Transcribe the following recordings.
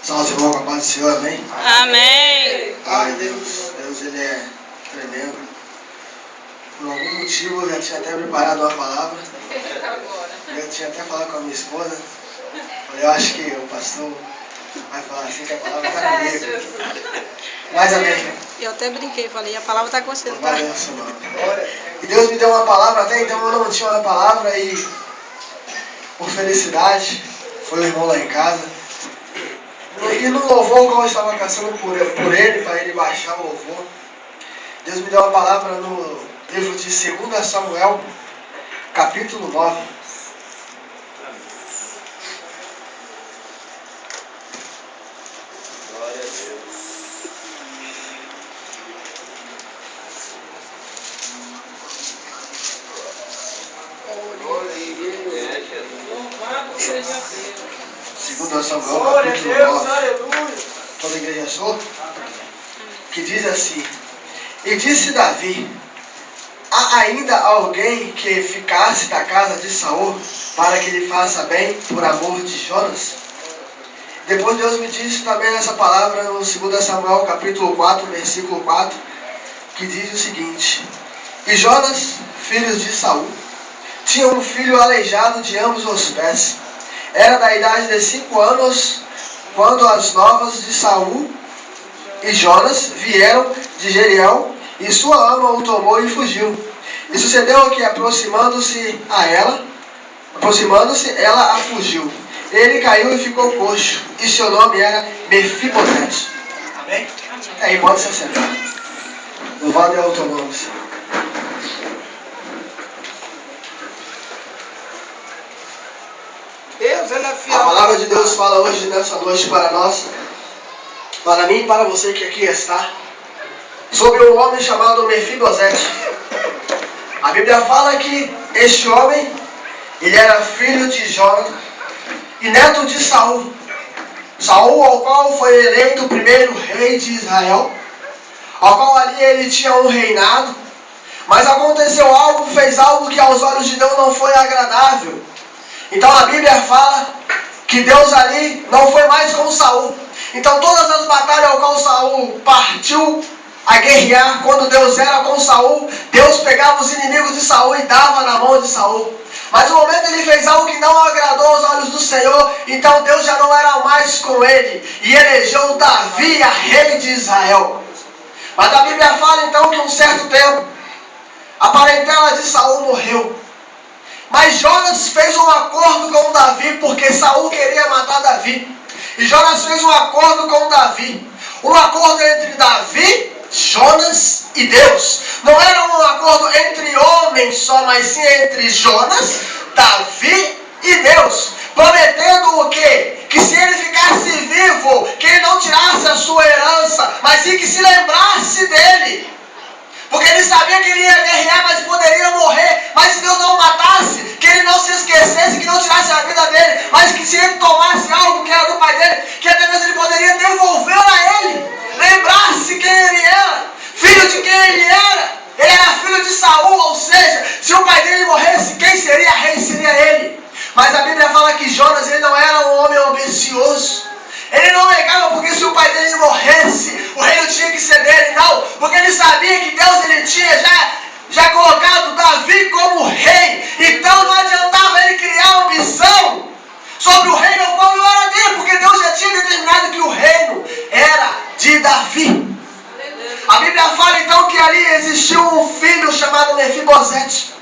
Salve, irmão, com a paz do Senhor, amém? Amém. Ai, Deus ele é tremendo. Por algum motivo eu já tinha até preparado uma palavra. Eu tinha até falado com a minha esposa. Falei, eu acho que o pastor vai falar assim que a palavra está comigo. Mas amém. Eu até brinquei, falei, a palavra está com você, tá? E Deus me deu uma palavra, até então eu não tinha uma palavra e por felicidade foi o irmão lá em casa. E no louvor, como eu estava caçando por ele, para ele baixar o louvor, Deus me deu uma palavra no livro de 2 Samuel, capítulo 9. Glória a Deus. Louvado seja Deus. 2 Samuel, capítulo 9. Toda a igreja achou? Que diz assim: E disse Davi: há ainda alguém que ficasse da casa de Saul, para que lhe faça bem por amor de Jonas? Depois Deus me disse também nessa palavra no 2 Samuel capítulo 4, versículo 4, que diz o seguinte: E Jonas, filho de Saul, tinha um filho aleijado de ambos os pés. Era da idade de 5 anos, quando as novas de Saul e Jonas vieram de Jeriel, e sua ama o tomou e fugiu. E sucedeu que, aproximando-se, ela a fugiu. Ele caiu e ficou coxo, e seu nome era Mefibosete. Amém? Aí pode se assentar. Louvado é o teu nome, Senhor. Deus, ele é fiel. A palavra de Deus fala hoje, nessa noite, para nós, para mim e para você que aqui está, sobre um homem chamado Mefibosete. A Bíblia fala que este homem, ele era filho de Jonas e neto de Saul. Saul, ao qual foi eleito o primeiro rei de Israel, ao qual ali ele tinha um reinado, mas aconteceu algo, fez algo que aos olhos de Deus não foi agradável. Então a Bíblia fala que Deus ali não foi mais com Saul. Então todas as batalhas ao qual Saul partiu a guerrear, quando Deus era com Saul, Deus pegava os inimigos de Saul e dava na mão de Saul. Mas no momento ele fez algo que não agradou aos olhos do Senhor, então Deus já não era mais com ele, e elegeu Davi a rei de Israel. Mas a Bíblia fala então que um certo tempo, a parentela de Saul morreu. Mas Jonas fez um acordo com Davi, porque Saul queria matar Davi. E Jonas fez um acordo com Davi. Um acordo entre Davi, Jonas e Deus. Não era um acordo entre homens só, mas sim entre Jonas, Davi e Deus. Prometendo o quê? Que se ele ficasse vivo, que ele não tirasse a sua herança, mas sim que se lembrasse dele. Porque ele sabia que ele ia guerrear, mas poderia morrer. Mas se Deus não matasse, que ele não se esquecesse, que não tirasse a vida dele, mas que se ele tomasse algo que era do pai dele, que até mesmo ele poderia devolver a ele. Lembrar-se quem ele era, filho de quem ele era. Ele era filho de Saul, ou seja, se o pai dele morresse, quem seria rei seria ele. Mas a Bíblia fala que Jonas, ele não era um homem ambicioso. Ele não negava porque se o pai dele morresse, o reino tinha que ser dele, não. Porque ele sabia que Deus ele tinha já colocado Davi como rei. Então não adiantava ele criar ambição sobre o reino ao qual não era dele, porque Deus já tinha determinado que o reino era de Davi. A Bíblia fala então que ali existiu um filho chamado Mefibosete.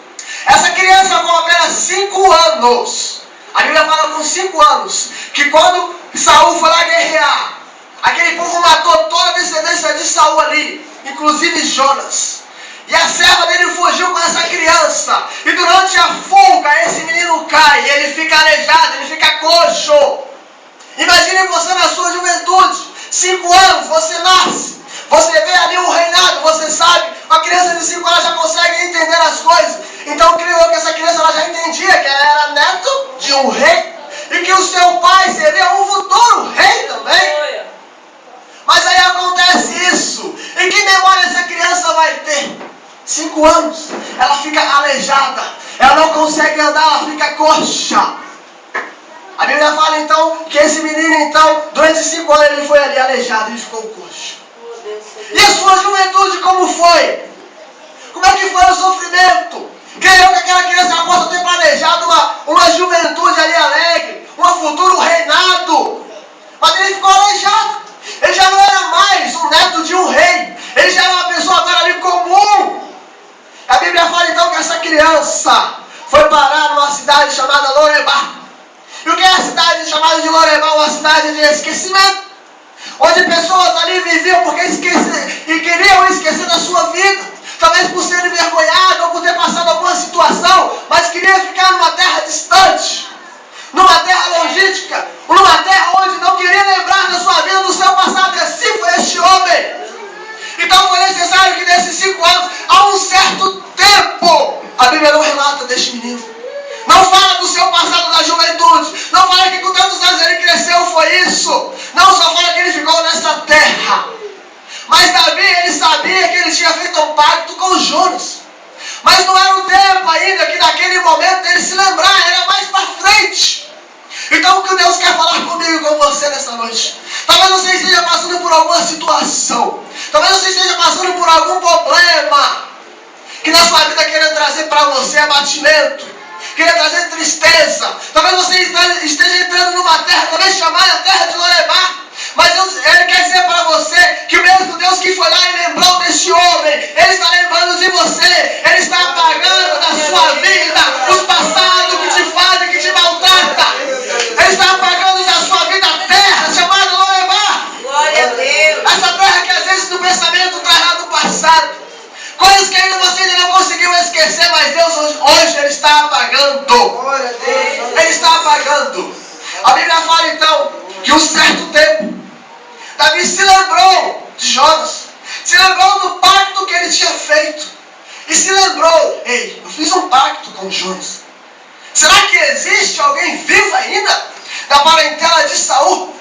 Essa criança com apenas 5 anos. A Bíblia fala com 5 anos, que quando Saul foi lá guerrear, aquele povo matou toda a descendência de Saul ali, inclusive Jonas. E a serva dele fugiu com essa criança. E durante a fuga, esse menino cai, e ele fica aleijado, ele fica coxo. Imagine você na sua juventude, 5 anos, você nasce. Você vê ali o reinado, você sabe, uma criança de 5 anos já consegue entender as coisas. Então creio que essa criança ela já entendia que ela era neto de um rei e que o seu pai seria um futuro rei também. Mas aí acontece isso. E que memória essa criança vai ter? 5 anos. Ela fica aleijada. Ela não consegue andar, ela fica coxa. A Bíblia fala então que esse menino então, durante 5 anos ele foi ali aleijado e ficou coxo. E a sua juventude como foi? Como é que foi o sofrimento? Creio que aquela criança possa ter planejado uma juventude ali alegre, um futuro reinado. Mas ele ficou aleijado. Ele já não era mais um neto de um rei. Ele já era uma pessoa agora ali comum. A Bíblia fala então que essa criança foi parar numa cidade chamada Lodebar. E o que é a cidade chamada de Lodebar? Uma cidade de esquecimento. Onde pessoas ali viviam porque queriam esquecer da sua vida. Talvez por ser envergonhado ou por ter passado alguma situação, mas queria ficar numa terra distante, numa terra longínqua, numa terra onde não queria lembrar da sua vida, do seu passado. E assim foi este homem. Então foi necessário que nesses 5 anos, há um certo tempo, a Bíblia não relata deste menino. Não fala do seu passado da juventude. Não fala que com tantos anos ele cresceu, foi isso. Não, só fala que ele ficou nessa terra. Mas Davi, ele sabia que ele tinha feito um pacto com Jonas. Mas não era o tempo ainda que naquele momento ele se lembrar, era mais para frente. Então o que Deus quer falar comigo e com você nessa noite? Talvez você esteja passando por alguma situação. Talvez você esteja passando por algum problema que na sua vida queira trazer para você abatimento, queira trazer tristeza. Talvez você esteja entrando numa terra, talvez chamada terra de Lodebar. Mas ele quer dizer para você que o mesmo Deus que foi lá e lembrou deste homem, ele está lembrando de você. Ele está apagando da sua vida os passados que te fazem, que te maltrata. Ele está apagando da sua vida a terra chamada Lodebar. Glória a Deus. Essa terra que às vezes no pensamento traz lá do passado. Coisas que ainda você ainda não conseguiu esquecer, mas Deus hoje ele está apagando. Glória a Deus. Ele está apagando. A Bíblia fala então que um certo tempo Davi se lembrou de Jonas, se lembrou do pacto que ele tinha feito, e se lembrou: ei, eu fiz um pacto com Jonas. Será que existe alguém vivo ainda da parentela de Saul?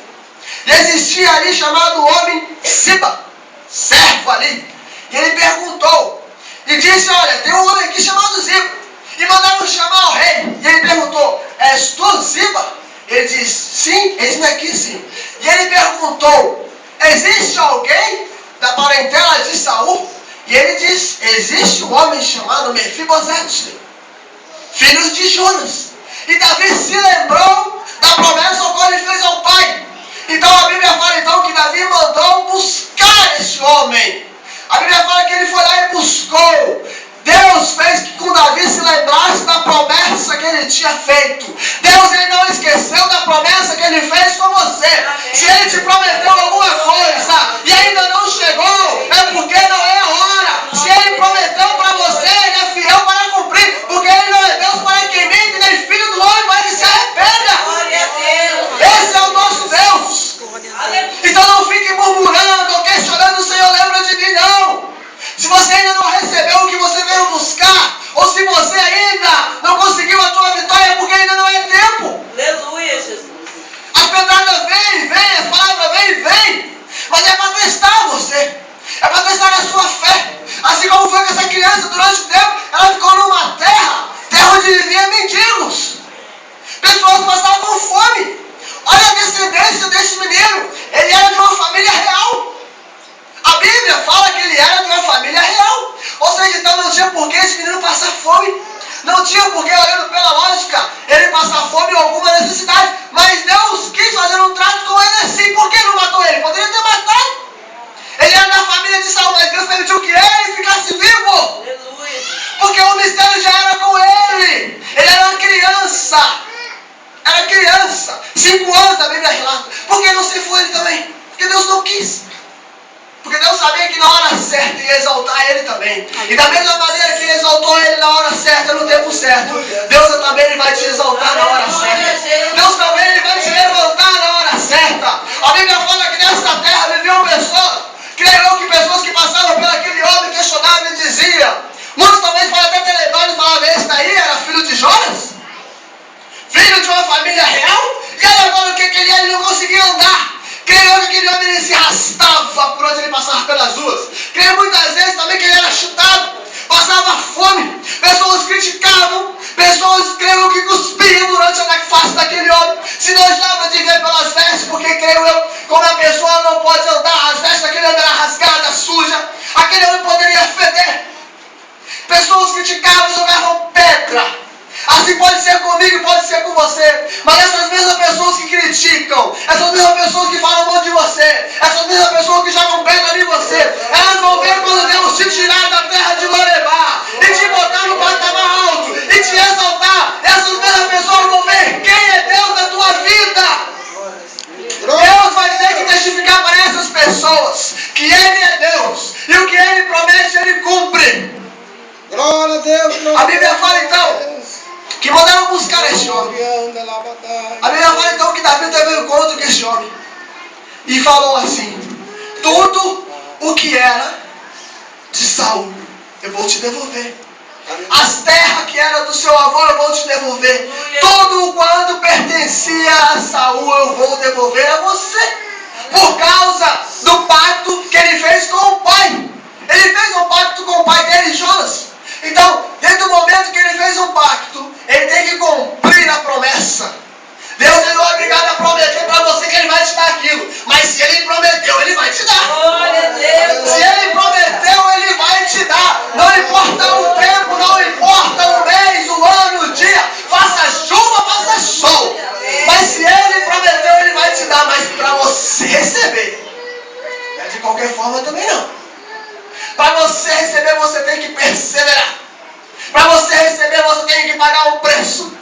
E existia ali chamado homem Ziba, servo ali. E ele perguntou e disse: olha, tem um homem aqui chamado Ziba. E mandaram chamar o rei. E ele perguntou: és tu Ziba? Ele disse: sim, eis-me aqui sim. E ele perguntou: existe alguém da parentela de Saul? E ele disse: existe um homem chamado Mefibosete, filho de Jonas. E Davi se lembrou da promessa ao qual ele fez ao pai. Então a Bíblia fala então que Davi mandou buscar esse homem. A Bíblia fala que ele foi lá e buscou. Deus fez que com Davi se lembrasse da promessa que ele tinha feito. Deus ele não esqueceu da promessa que ele fez com você. Se ele te prometeu alguma coisa e ainda não chegou, é porque não é a hora. Se ele prometeu para você, ele é fiel para cumprir. Porque ele não é Deus para que mente, nem filho do homem para que se arrependa. Glória a Deus. Esse é o nosso Deus. Então não fique murmurando ou questionando: o Senhor lembra de mim, não. Se você ainda não recebeu o que você veio buscar, ou se você ainda não conseguiu a tua vitória, é porque ainda não é tempo. Aleluia, Jesus. As pedradas vêm, as palavras vêm, mas é para testar você, é para testar a sua fé. Assim como foi com essa criança, durante o tempo, ela ficou numa terra onde viviam mendigos, pessoas passavam fome. Olha a descendência desse menino, ele era de uma família real. A Bíblia fala que ele era de uma família real. Ou seja, então não tinha por que esse menino passar fome. Não tinha por que, olhando pela lógica, ele passar fome ou alguma necessidade. Mas Deus quis fazer um trato com ele assim. Por que não matou ele? Poderia ter matado. Ele era da família de Saul, mas Deus permitiu que ele ficasse vivo. Aleluia. Porque o mistério já era com ele. Ele era uma criança. Era criança. 5 anos a Bíblia relata. Por que não se foi ele também? Porque Deus não quis. Porque Deus sabia que na hora certa ia exaltar ele também. E da mesma maneira que exaltou ele na hora certa, no tempo certo, Deus também ele vai te exaltar na hora certa. Deus também ele vai te levantar na hora certa. A Bíblia fala que nesta terra viviam pessoas, creio eu que pessoas que passavam por aquele homem, questionavam e diziam. Muitos talvez podem até ter lembrado e falavam: esse daí era filho de Jonas? Filho de uma família real? E aí agora o que ele era? Ele não conseguia andar. Creio que aquele homem ele se arrastava por onde ele passava pelas ruas. Creio muitas vezes também que ele era chutado, passava fome, pessoas criticavam, pessoas creio que cuspiam durante a face daquele homem. Se não chama de ver pelas vestes, porque creio eu, como a pessoa não pode andar, as vestes daquele homem eram rasgadas, sujas, aquele homem poderia feder. Pessoas criticavam e jogavam pedra. Assim pode ser comigo e pode ser com você. Mas essas mesmas pessoas que criticam, essas mesmas pessoas que falam mal de você, essas mesmas pessoas que jogam pedra em você, elas vão ver quando Deus te tirar da terra de Lorebar e te botar no patamar alto e te exaltar. Essas mesmas pessoas vão ver quem é Deus na tua vida. Deus vai ter que testificar para essas pessoas que Ele é Deus e o que Ele promete Ele cumpre. Glória a Deus. A Bíblia fala então que mandaram buscar este homem. A Bíblia fala então que Davi teve um encontro com este homem e falou assim: tudo o que era de Saul eu vou te devolver. As terras que eram do seu avô eu vou te devolver. Tudo quanto pertencia a Saul eu vou devolver a você. Por causa do pacto que ele fez com o pai. Ele fez um pacto com o pai dele, Jonas. Então, desde o momento que ele fez um pacto, ele tem que cumprir a promessa. Deus ele não é obrigado a prometer para você que ele vai te dar aquilo. Mas se ele prometeu, ele vai te dar. Glória a Deus. Se ele prometeu, ele vai te dar. Não importa o tempo, não importa o mês, o ano, o dia. Faça chuva, faça sol. Mas se ele prometeu, ele vai te dar. Mas para você receber, não é de qualquer forma também não. Para você receber, você tem que perseverar. Para você receber, você tem que pagar um preço.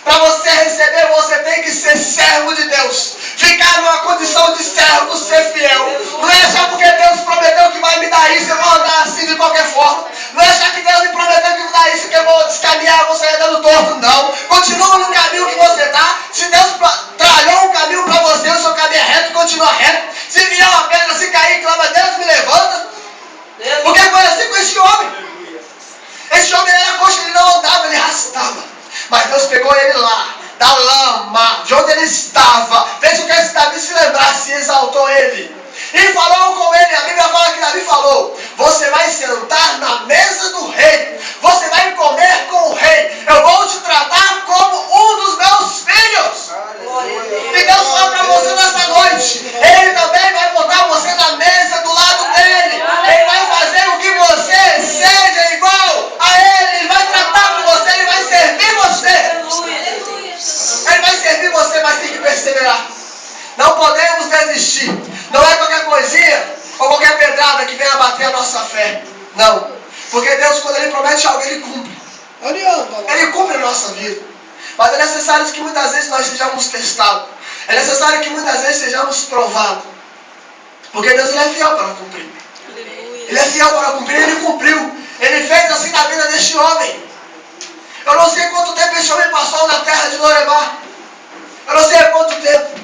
Para você receber, você tem que ser servo de Deus. Ficar numa condição de servo, ser fiel. Não é achar porque Deus prometeu que vai me dar isso, eu vou andar assim de qualquer forma. Não é achar que Deus me prometeu que me dar isso, que eu vou descaminhar, vou sair dando torto. Não. Continua no caminho que você está. Se Deus tralhou um caminho para você, o seu caminho é reto, continua reto. Se vier uma pedra, se cair, clama, Deus me levanta. Porque foi assim com esse homem. Esse homem era coxa, ele não andava, ele arrastava. Mas Deus pegou ele lá, da lama, de onde ele estava, fez com que esse Davi se lembrasse e exaltou ele. E falou com ele, a Bíblia fala que Davi falou: você vai sentar na mesa do rei, você vai comer com o rei, eu vou te tratar como um dos meus filhos. E Deus fala para você nessa noite, Ele também vai botar você na mesa do lado dele. Ele vai fazer com que você seja igual a Ele. Ele vai tratar com você, Ele vai servir você. Ele vai servir você, mas tem que perseverar. Não podemos desistir. Não é qualquer coisinha ou qualquer pedrada que venha bater a nossa fé. Não. Porque Deus, quando Ele promete algo, Ele cumpre. Ele cumpre a nossa vida. Mas é necessário que muitas vezes nós sejamos testados. É necessário que muitas vezes sejamos provados. Porque Deus ele é fiel para cumprir. Ele é fiel para cumprir, Ele cumpriu. Ele fez assim na vida deste homem. Eu não sei quanto tempo esse homem passou na terra de Lorebar. Eu não sei há quanto tempo.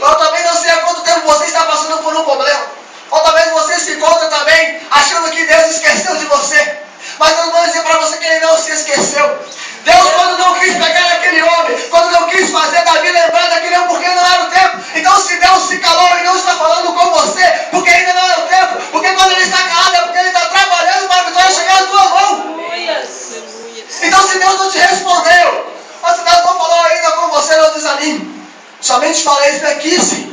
Eu também não sei há quanto tempo você está passando por um problema. Ou talvez você se encontra também achando que Deus esqueceu de você. Mas eu vou dizer para você que Ele não se esqueceu. Deus, quando não quis pegar aquele homem, quando não quis fazer Davi lembrar daquele homem, porque não era o tempo. Então, se Deus se calou e não está falando com você, porque ainda não é o tempo. Porque quando Ele está calado, é porque Ele está trabalhando para a vitória chegar na tua mão. Então, se Deus não te respondeu, ou se Deus não falou ainda com você, não desanime. Somente fala isso aqui, Senhor.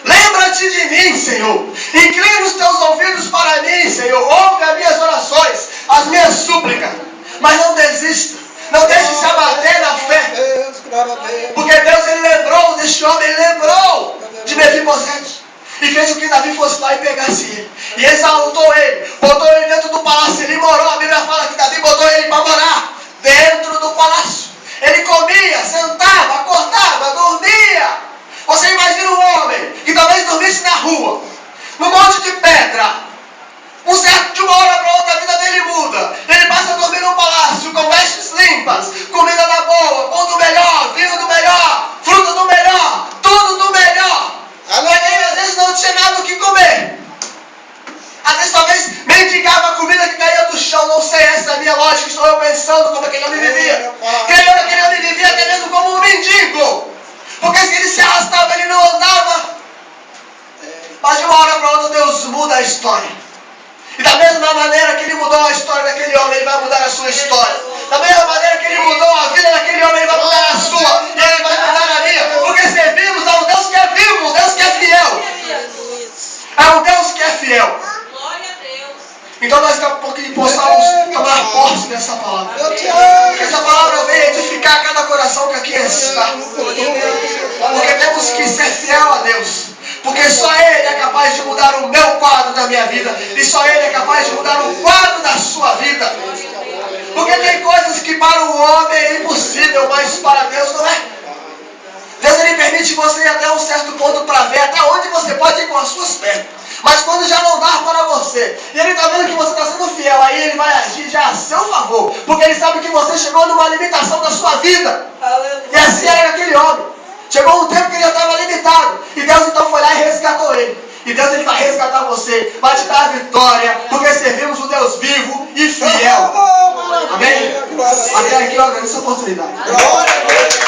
Lembra-te de mim, Senhor. Inclina os teus ouvidos para mim, Senhor. Ouve as minhas orações, as minhas súplicas. Mas não desista. Não deixe se abater na fé. Porque Deus ele lembrou deste homem. Ele lembrou de Mefibosete. E fez com que Davi fosse lá e pegasse ele. E exaltou ele. Botou ele dentro do palácio. Ele morou. A Bíblia fala que Davi botou ele para morar dentro do palácio. Ele comia, sentava, acordava, dormia. Você imagina um homem que talvez dormisse na rua, num monte de pedra. De uma hora para outra a vida dele muda. Ele passa a dormir no palácio com vestes limpas, comida da boa, pão do melhor, vinho do melhor, fruta do melhor, tudo do melhor. Mas ele às vezes não tinha nada o que comer. Às vezes talvez mendigava a comida que caía do chão. Não sei, essa é a minha lógica. Estou eu pensando como aquele homem vivia. Creio que aquele homem vivia até mesmo como um mendigo. Porque se ele se arrastava, ele não andava. Mas de uma hora para outra Deus muda a história. E da mesma maneira que Ele mudou a história daquele homem, Ele vai mudar a sua história. Da mesma maneira que Ele mudou a vida daquele homem, Ele vai mudar a sua. E Ele vai mudar a minha. Porque se coração que aqui está. Porque temos que ser fiel a Deus. Porque só Ele é capaz de mudar o meu quadro da minha vida. E só Ele é capaz de mudar o quadro da sua vida. Porque tem coisas que para o homem é impossível, mas para Deus não é. Deus ele permite você ir até um certo ponto para ver até onde você pode ir com as suas pernas. Mas quando já não dá para você, e Ele está vendo que você está sendo fiel, aí Ele vai agir já a seu favor. Porque Ele sabe que você chegou numa limitação da sua vida. E assim era aquele homem. Chegou um tempo que ele já estava limitado. E Deus então foi lá e resgatou ele. E Deus ele vai resgatar você, vai te dar a vitória, porque servimos um Deus vivo e fiel. Amém? Até aqui eu agradeço a oportunidade. Glória a Deus.